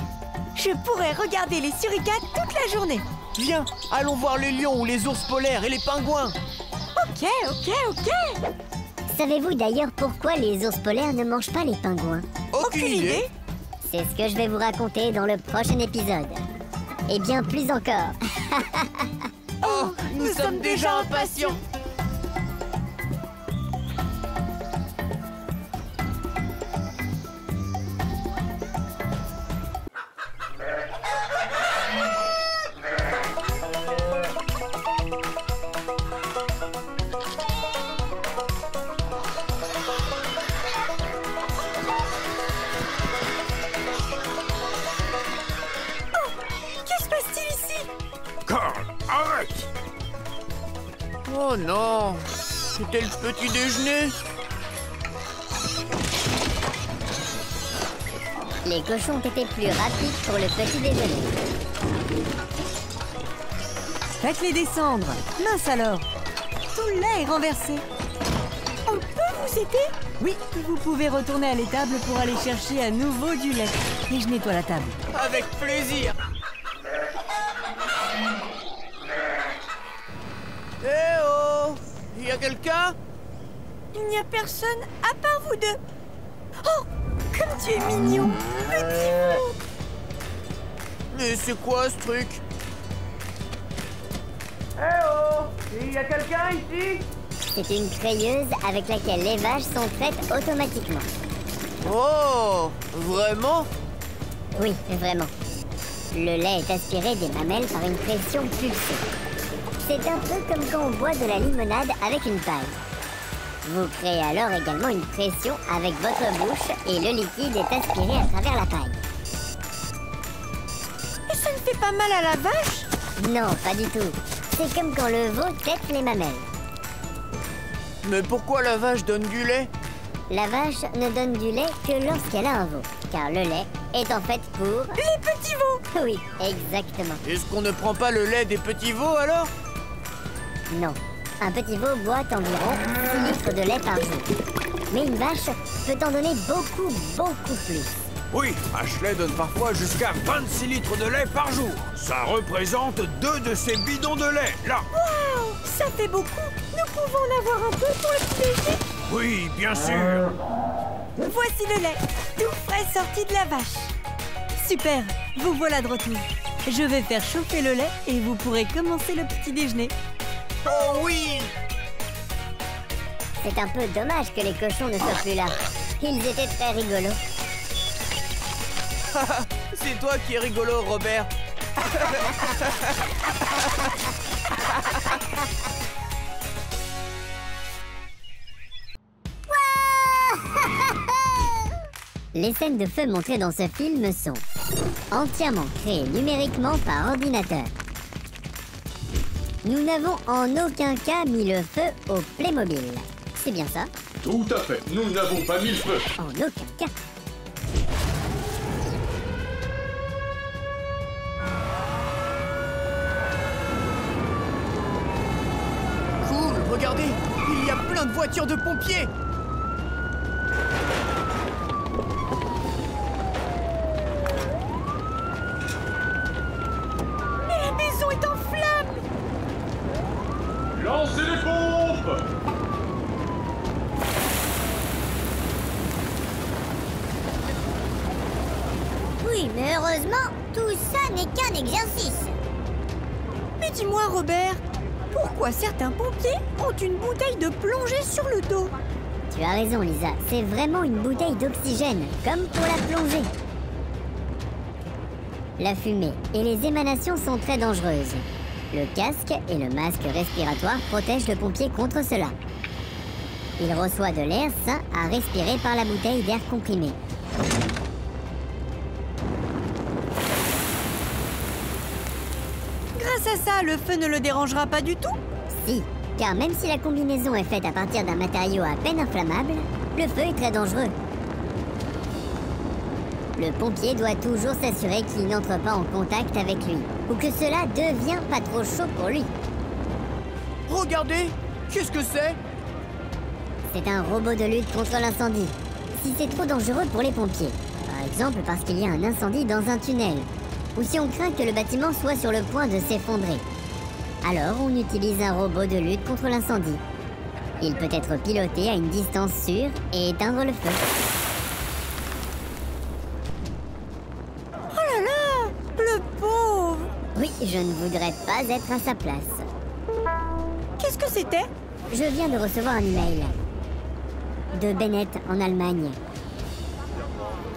Je pourrais regarder les suricates toute la journée. Viens, allons voir les lions ou les ours polaires et les pingouins. Ok. Savez-vous d'ailleurs pourquoi les ours polaires ne mangent pas les pingouins? Aucune idée. C'est ce que je vais vous raconter dans le prochain épisode. Et bien plus encore. Oh, nous sommes déjà impatients. Arrête! Oh non, c'était le petit déjeuner. Les cochons ont été plus rapides pour le petit déjeuner. Faites-les descendre. Mince alors. Tout le lait est renversé. On peut vous aider? Oui, vous pouvez retourner à l'étable pour aller chercher à nouveau du lait. Et je nettoie la table. Avec plaisir. Eh oh! Y a quelqu'un? Il n'y a personne à part vous deux. Oh! Comme tu es mignon, petit veau! Mais c'est quoi ce truc? Eh oh! Y a quelqu'un ici? C'est une crayeuse avec laquelle les vaches sont traites automatiquement. Oh! Vraiment? Oui, vraiment. Le lait est aspiré des mamelles par une pression pulsée. C'est un peu comme quand on boit de la limonade avec une paille. Vous créez alors également une pression avec votre bouche et le liquide est aspiré à travers la paille. Et ça ne fait pas mal à la vache? Non, pas du tout. C'est comme quand le veau tète les mamelles. Mais pourquoi la vache donne du lait? La vache ne donne du lait que lorsqu'elle a un veau, car le lait est en fait pour... Les petits veaux! Oui, exactement. Est-ce qu'on ne prend pas le lait des petits veaux alors? Non. Un petit veau boit environ 6 litres de lait par jour. Mais une vache peut en donner beaucoup plus. Oui, Ashley donne parfois jusqu'à 26 litres de lait par jour. Ça représente 2 de ces bidons de lait, là. Waouh! Ça fait beaucoup. Nous pouvons en avoir un peu pour le petit déjeuner? Oui, bien sûr. Voici le lait, tout frais sorti de la vache. Super, vous voilà de retour. Je vais faire chauffer le lait et vous pourrez commencer le petit déjeuner. Oh oui! C'est un peu dommage que les cochons ne soient plus là. Ils étaient très rigolos. C'est toi qui es rigolo, Robert. Les scènes de feu montrées dans ce film sont entièrement créées numériquement par ordinateur. Nous n'avons en aucun cas mis le feu au Playmobil. C'est bien ça? Tout à fait. Nous n'avons pas mis le feu. En aucun cas. Cool, regardez, il y a plein de voitures de pompiers. Mais la maison est en flammes! Lancez les pompes! Oui, mais heureusement, tout ça n'est qu'un exercice. Mais dis-moi, Robert, pourquoi certains pompiers ont une bouteille de plongée sur le dos? Tu as raison, Lisa. C'est vraiment une bouteille d'oxygène, comme pour la plongée. La fumée et les émanations sont très dangereuses. Le casque et le masque respiratoire protègent le pompier contre cela. Il reçoit de l'air sain à respirer par la bouteille d'air comprimé. Grâce à ça, le feu ne le dérangera pas du tout? Si, car même si la combinaison est faite à partir d'un matériau à peine inflammable, le feu est très dangereux. Le pompier doit toujours s'assurer qu'il n'entre pas en contact avec lui, ou que cela devient pas trop chaud pour lui. Regardez, qu'est-ce que c'est? C'est un robot de lutte contre l'incendie. Si c'est trop dangereux pour les pompiers, par exemple parce qu'il y a un incendie dans un tunnel, ou si on craint que le bâtiment soit sur le point de s'effondrer, alors on utilise un robot de lutte contre l'incendie. Il peut être piloté à une distance sûre et éteindre le feu. Oh là là! Le pauvre! Oui, je ne voudrais pas être à sa place. Qu'est-ce que c'était? Je viens de recevoir un email de Bennett en Allemagne.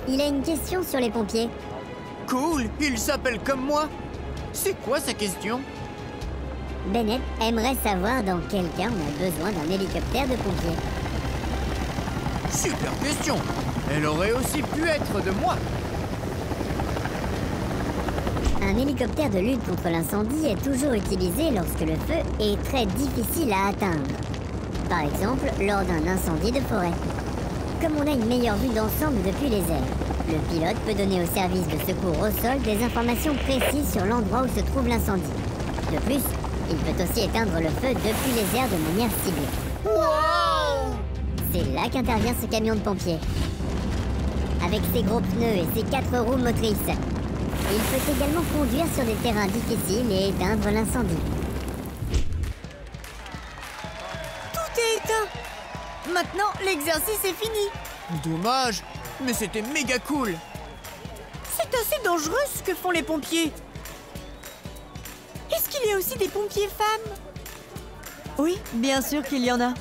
Il a une question sur les pompiers. Cool, il s'appelle comme moi. C'est quoi sa question? Bennett aimerait savoir dans quel cas on a besoin d'un hélicoptère de pompiers. Super question. Elle aurait aussi pu être de moi. Un hélicoptère de lutte contre l'incendie est toujours utilisé lorsque le feu est très difficile à atteindre. Par exemple, lors d'un incendie de forêt. Comme on a une meilleure vue d'ensemble depuis les airs, le pilote peut donner au service de secours au sol des informations précises sur l'endroit où se trouve l'incendie. De plus, il peut aussi éteindre le feu depuis les airs de manière ciblée. Wow! C'est là qu'intervient ce camion de pompiers. Avec ses gros pneus et ses 4 roues motrices, il peut également conduire sur des terrains difficiles et éteindre l'incendie. Tout est éteint! Maintenant, l'exercice est fini! Dommage, mais c'était méga cool. C'est assez dangereux ce que font les pompiers! Est-ce qu'il y a aussi des pompiers femmes? Oui, bien sûr qu'il y en a.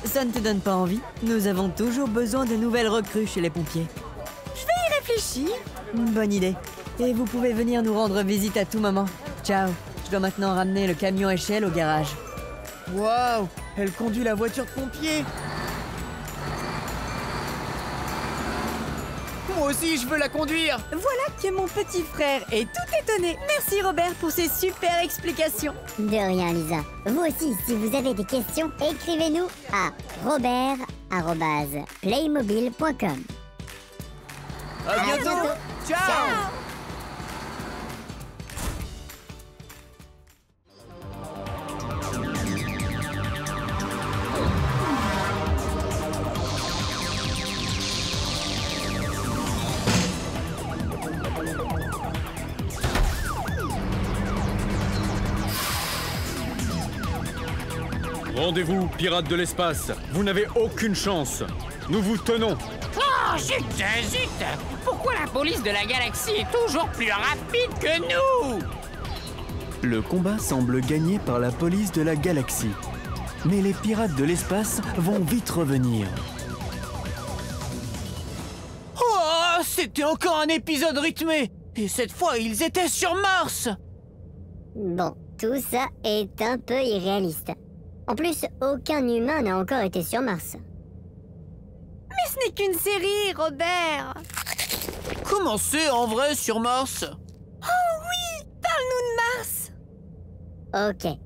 Ça ne te donne pas envie? Nous avons toujours besoin de nouvelles recrues chez les pompiers. Je vais y réfléchir. Bonne idée. Et vous pouvez venir nous rendre visite à tout moment. Ciao. Je dois maintenant ramener le camion échelle au garage. Waouh, elle conduit la voiture de pompier. Moi aussi, je veux la conduire. Voilà que mon petit frère est tout étonné. Merci Robert pour ces super explications. De rien, Lisa. Vous aussi, si vous avez des questions, écrivez-nous à robert@playmobil.com. À bientôt. Ciao. Rendez-vous, pirates de l'espace. Vous n'avez aucune chance. Nous vous tenons. Oh, zut, zut! Pourquoi la police de la galaxie est toujours plus rapide que nous? Le combat semble gagné par la police de la galaxie. Mais les pirates de l'espace vont vite revenir. Oh, c'était encore un épisode rythmé. Et cette fois, ils étaient sur Mars. Bon, tout ça est un peu irréaliste. En plus, aucun humain n'a encore été sur Mars. Mais ce n'est qu'une série, Robert. Comment c'est en vrai sur Mars? Oh oui, parle-nous de Mars. Ok.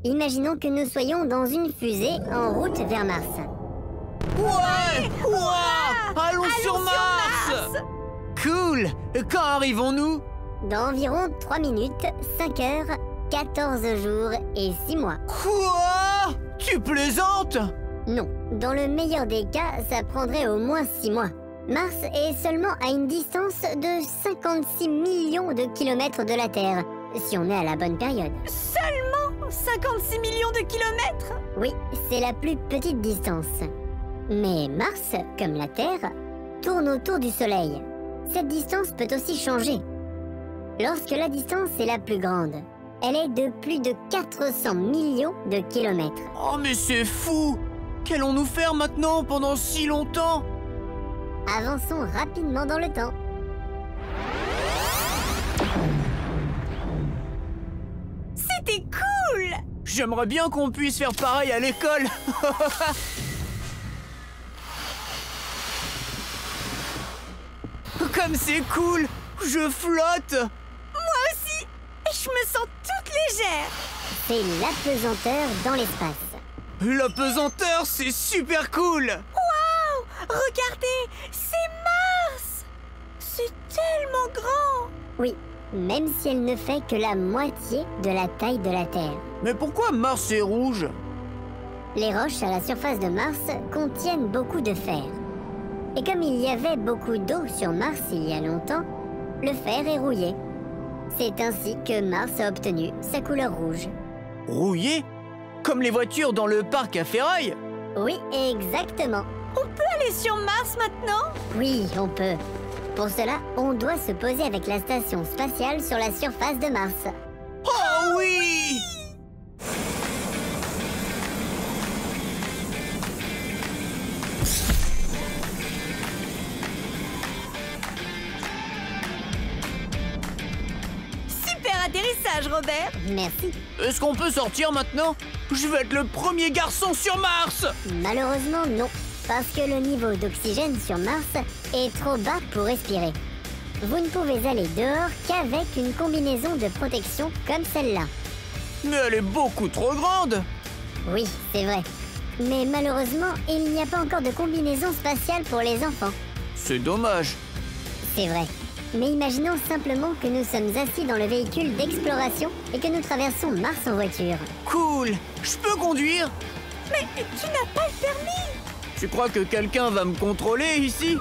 Imaginons que nous soyons dans une fusée en route vers Mars. Ouais! Ouah! Allons sur Mars! Cool! Quand arrivons-nous? Dans environ 3 minutes, 5 heures, 14 jours et 6 mois. Quoi? Tu plaisantes? Non, dans le meilleur des cas, ça prendrait au moins 6 mois. Mars est seulement à une distance de 56 millions de kilomètres de la Terre, si on est à la bonne période. Seulement 56 millions de kilomètres? Oui, c'est la plus petite distance. Mais Mars, comme la Terre, tourne autour du Soleil. Cette distance peut aussi changer. Lorsque la distance est la plus grande, elle est de plus de 400 millions de kilomètres. Oh mais c'est fou! Qu'allons-nous faire maintenant pendant si longtemps? Avançons rapidement dans le temps. C'était cool! J'aimerais bien qu'on puisse faire pareil à l'école. Comme c'est cool! Je flotte! Moi aussi! Je me sens toute légère! C'est l'apesanteur dans l'espace. La pesanteur, c'est super cool! Waouh! Regardez! C'est Mars! C'est tellement grand! Oui, même si elle ne fait que la moitié de la taille de la Terre. Mais pourquoi Mars est rouge? Les roches à la surface de Mars contiennent beaucoup de fer. Et comme il y avait beaucoup d'eau sur Mars il y a longtemps, le fer est rouillé. C'est ainsi que Mars a obtenu sa couleur rouge. Rouillé? Comme les voitures dans le parc à ferraille? Oui, exactement. On peut aller sur Mars maintenant? Oui, on peut. Pour cela, on doit se poser avec la station spatiale sur la surface de Mars. Oh oui! Super atterrissage, Robert! Merci. Est-ce qu'on peut sortir maintenant? Je vais être le premier garçon sur Mars! Malheureusement, non. Parce que le niveau d'oxygène sur Mars est trop bas pour respirer. Vous ne pouvez aller dehors qu'avec une combinaison de protection comme celle-là. Mais elle est beaucoup trop grande! Oui, c'est vrai. Mais malheureusement, il n'y a pas encore de combinaison spatiale pour les enfants. C'est dommage. C'est vrai. Mais imaginons simplement que nous sommes assis dans le véhicule d'exploration et que nous traversons Mars en voiture. Cool! Je peux conduire? Mais tu n'as pas le permis! Tu crois que quelqu'un va me contrôler ici?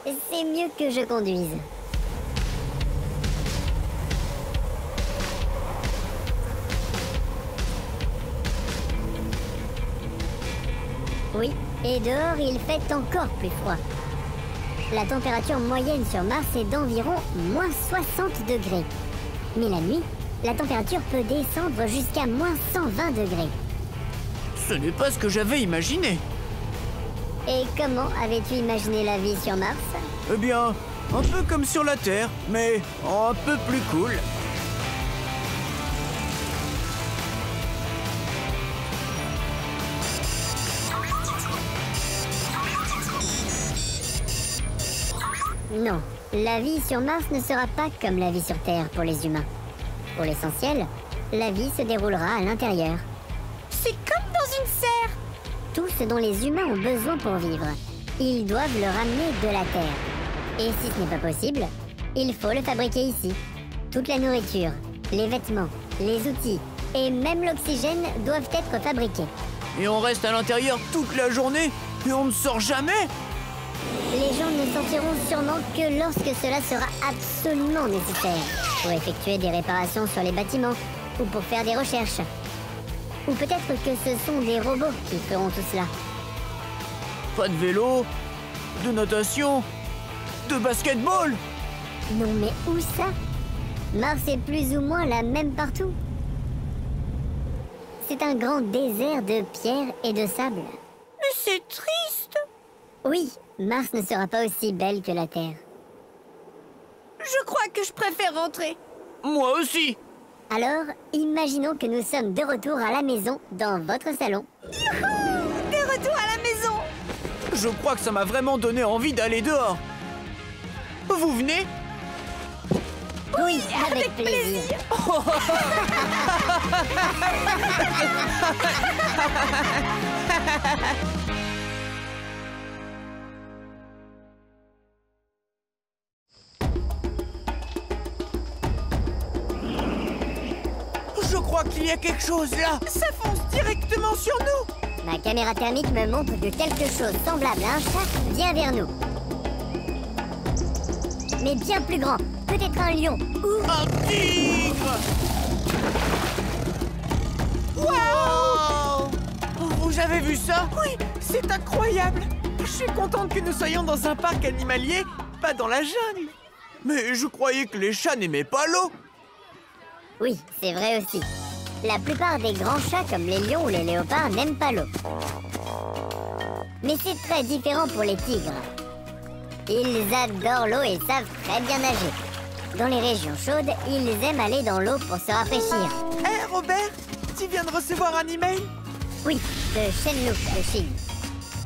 C'est mieux que je conduise. Oui, et dehors il fait encore plus froid. La température moyenne sur Mars est d'environ moins 60 degrés. Mais la nuit, la température peut descendre jusqu'à moins 120 degrés. Ce n'est pas ce que j'avais imaginé. Et comment avais-tu imaginé la vie sur Mars? Eh bien, un peu comme sur la Terre, mais un peu plus cool. Non, la vie sur Mars ne sera pas comme la vie sur Terre pour les humains. Pour l'essentiel, la vie se déroulera à l'intérieur. C'est comme dans une serre! Tout ce dont les humains ont besoin pour vivre, ils doivent le ramener de la Terre. Et si ce n'est pas possible, il faut le fabriquer ici. Toute la nourriture, les vêtements, les outils et même l'oxygène doivent être fabriqués. Et on reste à l'intérieur toute la journée et on ne sort jamais? Les gens ne sortiront sûrement que lorsque cela sera absolument nécessaire, pour effectuer des réparations sur les bâtiments ou pour faire des recherches. Ou peut-être que ce sont des robots qui feront tout cela. Pas de vélo, de natation, de basketball? Non mais où ça? Mars est plus ou moins la même partout. C'est un grand désert de pierres et de sable. Mais c'est triste! Oui, Mars ne sera pas aussi belle que la Terre. Je crois que je préfère rentrer. Moi aussi! Alors, imaginons que nous sommes de retour à la maison dans votre salon. Youhou! De Je crois que ça m'a vraiment donné envie d'aller dehors. Vous venez? Oui, avec plaisir. Je crois qu'il y a quelque chose là. Ça fonce directement sur nous. Ma caméra thermique me montre que quelque chose semblable à un chat vient vers nous. Mais bien plus grand, peut-être un lion ou... Un tigre. Wow! Vous avez vu ça? Oui, c'est incroyable. Je suis contente que nous soyons dans un parc animalier, pas dans la jungle. Mais je croyais que les chats n'aimaient pas l'eau. Oui, c'est vrai aussi. La plupart des grands chats comme les lions ou les léopards n'aiment pas l'eau. Mais c'est très différent pour les tigres. Ils adorent l'eau et savent très bien nager. Dans les régions chaudes, ils aiment aller dans l'eau pour se rafraîchir. Hé Robert, tu viens de recevoir un email? Oui, de Shenlou, de Chine.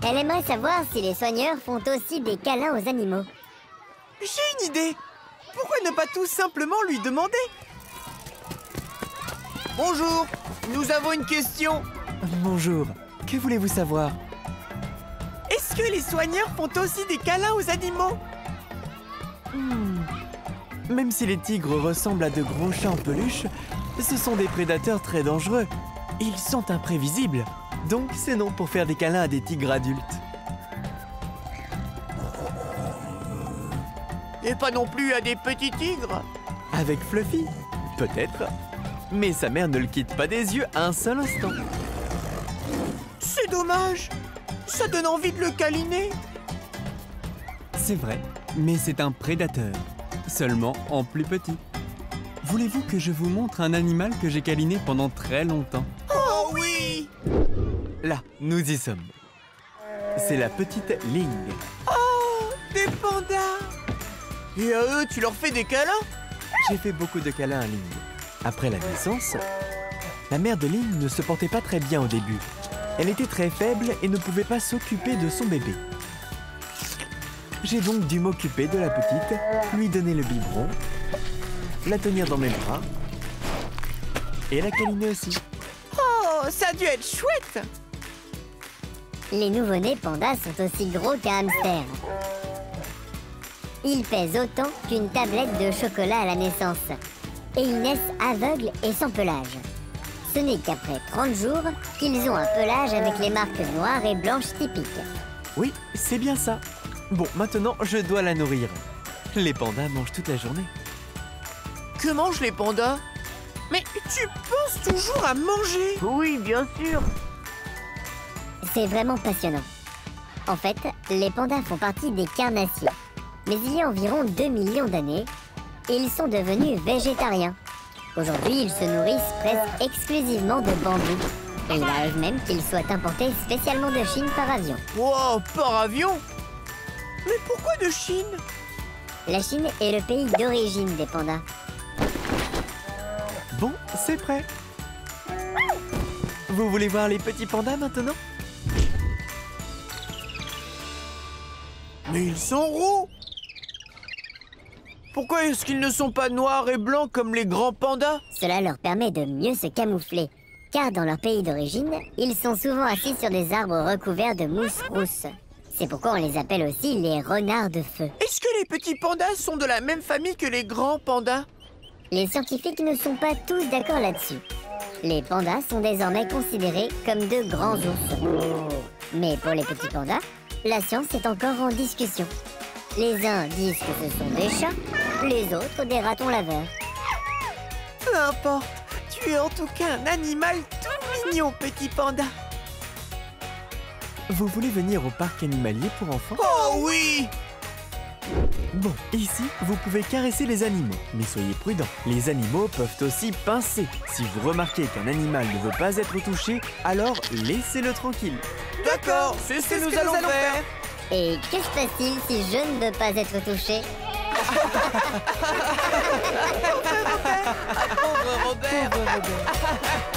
Elle aimerait savoir si les soigneurs font aussi des câlins aux animaux. J'ai une idée. Pourquoi ne pas tout simplement lui demander? Bonjour, nous avons une question. Bonjour, que voulez-vous savoir? Est-ce que les soigneurs font aussi des câlins aux animaux? Même si les tigres ressemblent à de gros chats en peluche, ce sont des prédateurs très dangereux. Ils sont imprévisibles. Donc c'est non pour faire des câlins à des tigres adultes. Et pas non plus à des petits tigres? Avec Fluffy, peut-être. Mais sa mère ne le quitte pas des yeux un seul instant. C'est dommage. Ça donne envie de le câliner. C'est vrai, mais c'est un prédateur. Seulement en plus petit. Voulez-vous que je vous montre un animal que j'ai câliné pendant très longtemps? Oh oui! Là, nous y sommes. C'est la petite Ling. Oh, des pandas! Et à eux, tu leur fais des câlins? J'ai fait beaucoup de câlins à Ling. Après la naissance, la mère de Ling ne se portait pas très bien au début. Elle était très faible et ne pouvait pas s'occuper de son bébé. J'ai donc dû m'occuper de la petite, lui donner le biberon, la tenir dans mes bras et la câliner aussi. Oh, ça a dû être chouette! Les nouveau-nés pandas sont aussi gros qu'un hamster. Ils pèsent autant qu'une tablette de chocolat à la naissance. Et ils naissent aveugles et sans pelage. Ce n'est qu'après 30 jours qu'ils ont un pelage avec les marques noires et blanches typiques. Oui, c'est bien ça. Bon, maintenant, je dois la nourrir. Les pandas mangent toute la journée. Que mangent les pandas? Mais tu penses toujours à manger? Oui, bien sûr. C'est vraiment passionnant. En fait, les pandas font partie des carnassiers. Mais il y a environ 2 millions d'années, ils sont devenus végétariens. Aujourd'hui, ils se nourrissent presque exclusivement de bambou. Et il arrive même qu'ils soient importés spécialement de Chine par avion. Wow, par avion? Mais pourquoi de Chine? La Chine est le pays d'origine des pandas. Bon, c'est prêt. Vous voulez voir les petits pandas maintenant? Mais ils sont roux! Pourquoi est-ce qu'ils ne sont pas noirs et blancs comme les grands pandas? Cela leur permet de mieux se camoufler, car dans leur pays d'origine, ils sont souvent assis sur des arbres recouverts de mousse rousse. C'est pourquoi on les appelle aussi les renards de feu. Est-ce que les petits pandas sont de la même famille que les grands pandas? Les scientifiques ne sont pas tous d'accord là-dessus. Les pandas sont désormais considérés comme de grands ours. Mais pour les petits pandas, la science est encore en discussion. Les uns disent que ce sont des chats, les autres des ratons laveurs. Peu importe, tu es en tout cas un animal tout mignon, petit panda. Vous voulez venir au parc animalier pour enfants? Oh oui! Bon, ici, vous pouvez caresser les animaux, mais soyez prudents. Les animaux peuvent aussi pincer. Si vous remarquez qu'un animal ne veut pas être touché, alors laissez-le tranquille. D'accord, c'est ce que nous allons faire. Et que se passe-t-il si je ne veux pas être touché? Pauvre Robert. Pauvre Robert.